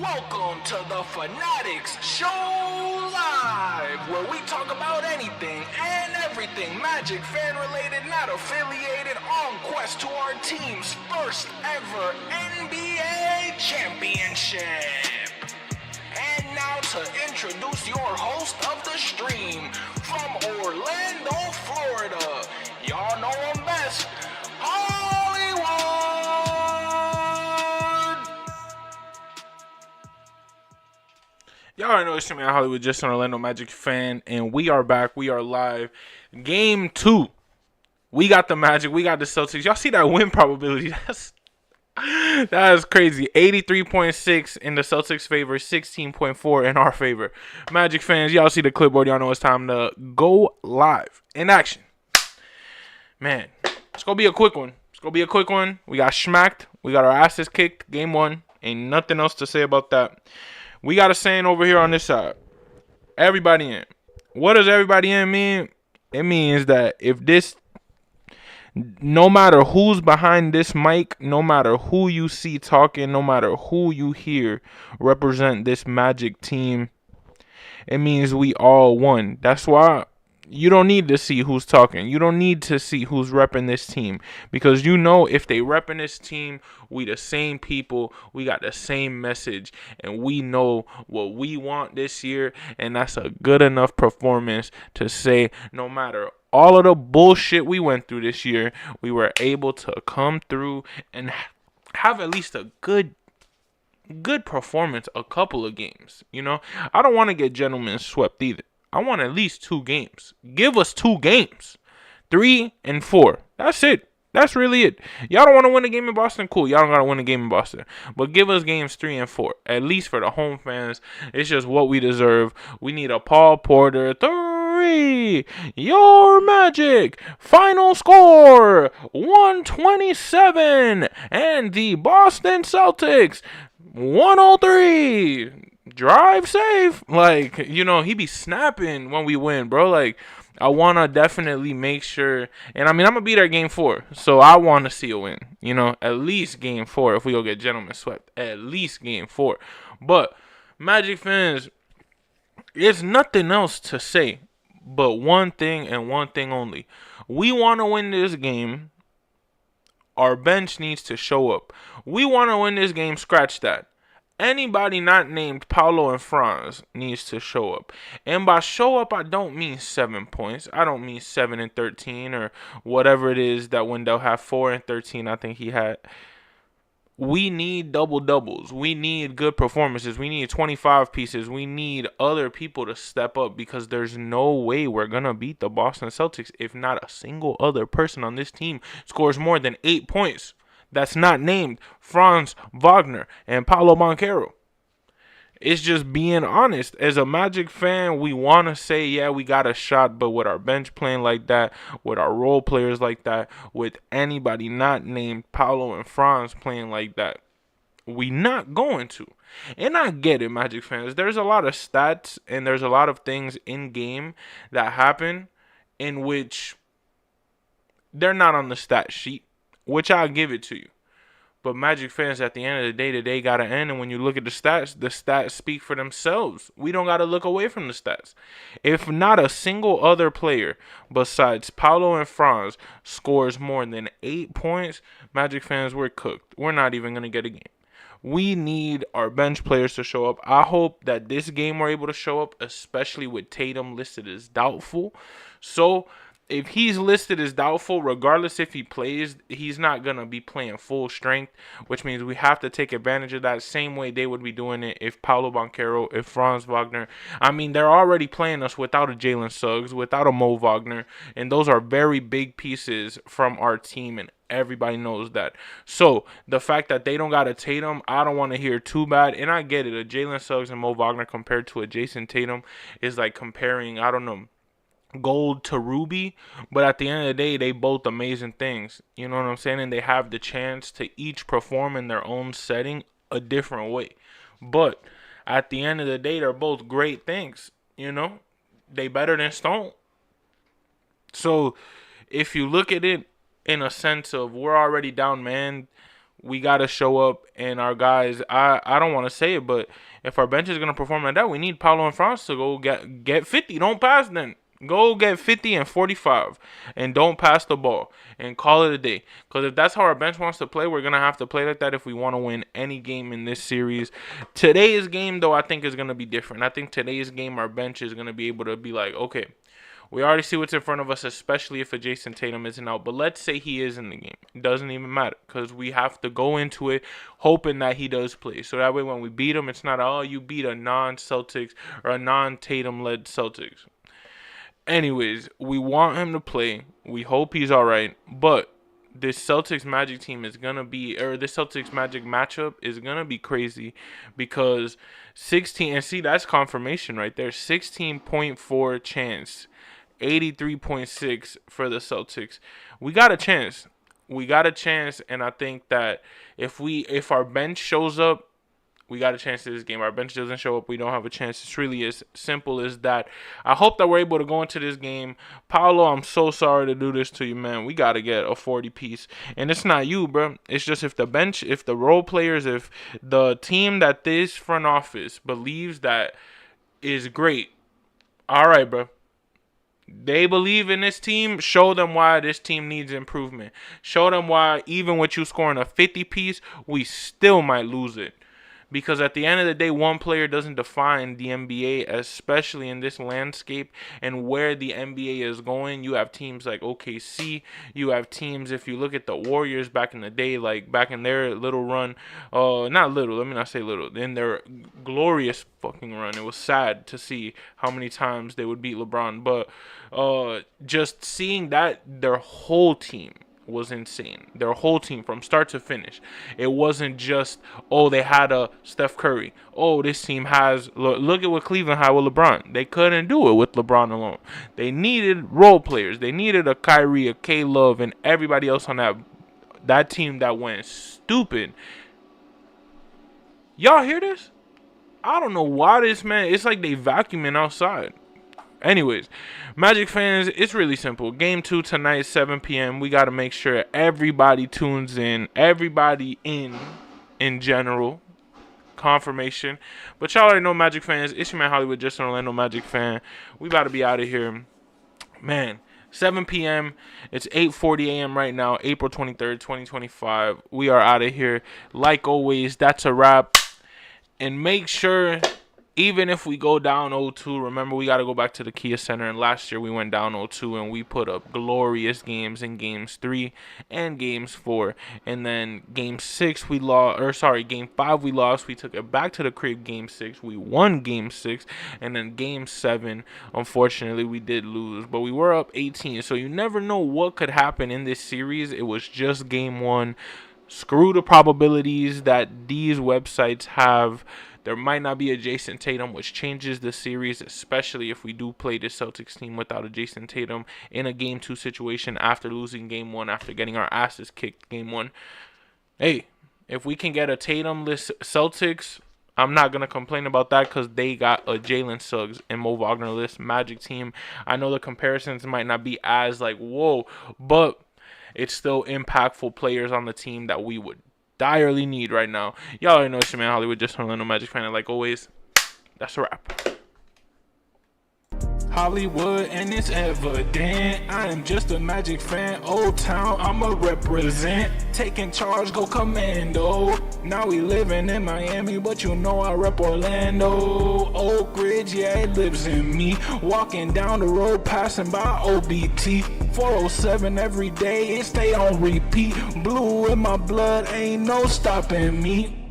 Welcome to the Fannattics Show Live, where we talk about anything and everything Magic fan related, not affiliated, on quest to our team's first ever NBA championship. And now to introduce your host of the stream, from Orlando, Florida, y'all know him best, Hollywood! Y'all already know it's your man Hollywood, just an Orlando Magic fan, and we are back. We are live. Game 2. We got the Magic. We got the Celtics. Y'all see that win probability? That is crazy. 83.6 in the Celtics' favor, 16.4 in our favor. Magic fans, y'all see the clipboard. Y'all know it's time to go live in action. Man, it's going to be a quick one. We got smacked. We got our asses kicked. Game 1. Ain't nothing else to say about that. We got a saying over here on this side. Everybody in. What does everybody in mean? It means that if this, no matter who's behind this mic, no matter who you see talking, no matter who you hear represent this Magic team, it means we all won. That's why you don't need to see who's talking. You don't need to see who's repping this team. Because you know if they repping this team, we the same people. We got the same message. And we know what we want this year. And that's a good enough performance to say no matter all of the bullshit we went through this year, we were able to come through and have at least a good performance a couple of games. You know, I don't want to get gentlemen swept either. I want at least 2 games. Give us 2 games. 3 and 4. That's it. That's really it. Y'all don't want to win a game in Boston? Cool. Y'all don't got to win a game in Boston. But give us games 3 and 4. At least for the home fans. It's just what we deserve. We need a Paul Porter 3. Your Magic. Final score 127. And the Boston Celtics 103. Drive safe. Like, you know, he be snapping when we win, bro. Like, I want to definitely make sure. And, I mean, I'm going to be there game 4. So, I want to see a win. You know, at least game 4 if we go get gentlemen swept. At least game 4. But, Magic fans, there's nothing else to say but one thing and one thing only. We want to win this game. Our bench needs to show up. We want to win this game. Scratch that. Anybody not named Paolo and Franz needs to show up. And by show up, I don't mean 7 points. I don't mean 7 and 13 or whatever it is that Wendell had 4 and 13. I think he had. We need double doubles. We need good performances. We need 25 pieces. We need other people to step up because there's no way we're going to beat the Boston Celtics if not a single other person on this team scores more than 8 points. That's not named Franz Wagner and Paolo Banchero. It's just being honest. As a Magic fan, we want to say, yeah, we got a shot, but with our bench playing like that, with our role players like that, with anybody not named Paolo and Franz playing like that, we not going to. And I get it, Magic fans. There's a lot of stats and there's a lot of things in game that happen in which they're not on the stat sheet, which I'll give it to you. But Magic fans, at the end of the day got to end. And when you look at the stats speak for themselves. We don't got to look away from the stats. If not a single other player besides Paolo and Franz scores more than 8 points, Magic fans, we're cooked. We're not even going to get a game. We need our bench players to show up. I hope that this game we're able to show up, especially with Tatum listed as doubtful. So if he's listed as doubtful, regardless if he plays, he's not going to be playing full strength, which means we have to take advantage of that same way they would be doing it if Paolo Banchero, if Franz Wagner. I mean, they're already playing us without a Jalen Suggs, without a Mo Wagner, and those are very big pieces from our team, and everybody knows that. So the fact that they don't got a Tatum, I don't want to hear too bad. And I get it. A Jalen Suggs and Mo Wagner compared to a Jason Tatum is like comparing, I don't know, gold to ruby, but at the end of the day, they both amazing things. You know what I'm saying? And they have the chance to each perform in their own setting a different way. But at the end of the day, they're both great things. You know, they better than Stone. So if you look at it in a sense of we're already down, man, we got to show up, and our guys, I don't want to say it, but if our bench is going to perform like that, we need Paulo and Franz to go get 50. Don't pass then. Go get 50 and 45 and don't pass the ball and call it a day. Because if that's how our bench wants to play, we're going to have to play like that if we want to win any game in this series. Today's game, though, I think is going to be different. I think today's game, our bench is going to be able to be like, okay, we already see what's in front of us, especially if a Jason Tatum isn't out. But let's say he is in the game. It doesn't even matter because we have to go into it hoping that he does play. So that way when we beat him, it's not, oh, you beat a non-Celtics or a non-Tatum-led Celtics. Anyways, we want him to play. We hope he's all right. But this Celtics Magic team is going to be, or this Celtics Magic matchup is going to be crazy because 16, and see, that's confirmation right there. 16.4 chance. 83.6 for the Celtics. We got a chance. We got a chance, and I think that if our bench shows up, we got a chance to this game. Our bench doesn't show up, we don't have a chance. It's really as simple as that. I hope that we're able to go into this game. Paulo, I'm so sorry to do this to you, man. We got to get a 40 piece. And it's not you, bro. It's just if the bench, if the role players, if the team that this front office believes that is great, all right, bro. They believe in this team. Show them why this team needs improvement. Show them why even with you scoring a 50 piece, we still might lose it. Because at the end of the day, one player doesn't define the NBA, especially in this landscape and where the NBA is going. You have teams like OKC. You have teams, if you look at the Warriors back in the day, like back in their little run. Not little, let me not say little. In their glorious fucking run. It was sad to see how many times they would beat LeBron. But just seeing that their whole team was insane. Their whole team from start to finish. It wasn't just, oh, they had a Steph Curry. Oh, this team has, look at what Cleveland had with LeBron. They couldn't do it with LeBron alone. They needed role players. They needed a Kyrie, a K-Love, and everybody else on that team that went stupid. Y'all hear this? I don't know why this, man. It's like they vacuuming outside. Anyways, Magic fans, it's really simple. Game 2 tonight, 7 p.m. We got to make sure everybody tunes in. Everybody in general. Confirmation. But y'all already know, Magic fans. It's your man Hollywood, just an Orlando Magic fan. We about to be out of here. Man, 7 p.m. It's 8:40 a.m. right now, April 23rd, 2025. We are out of here. Like always, that's a wrap. And make sure, even if we go down 0-2, remember we got to go back to the Kia Center. And last year we went down 0-2 and we put up glorious games in games 3 and games 4. And then game 6 we lost, or sorry, game 5 we lost. We took it back to the crib game 6. We won game 6. And then game 7, unfortunately, we did lose. But we were up 18. So you never know what could happen in this series. It was just game 1. Screw the probabilities that these websites have. There might not be a Jason Tatum, which changes the series, especially if we do play the Celtics team without a Jason Tatum in a Game 2 situation after losing Game 1, after getting our asses kicked Game 1. Hey, if we can get a Tatum-less Celtics, I'm not going to complain about that because they got a Jalen Suggs and Mo Wagner-less Magic team. I know the comparisons might not be as like, whoa, but it's still impactful players on the team that we would direly need right now. Y'all already know it's your man Hollywood, just an Orlando Magic fan. And like always, that's a wrap. Hollywood, and it's evident I am just a Magic fan. Old Town, I'ma represent. Taking charge, go commando. Now we living in Miami, but you know I rep Orlando. Oak Ridge, yeah, it lives in me. Walking down the road, passing by OBT. 407 every day, it stay on repeat. Blue in my blood, ain't no stopping me.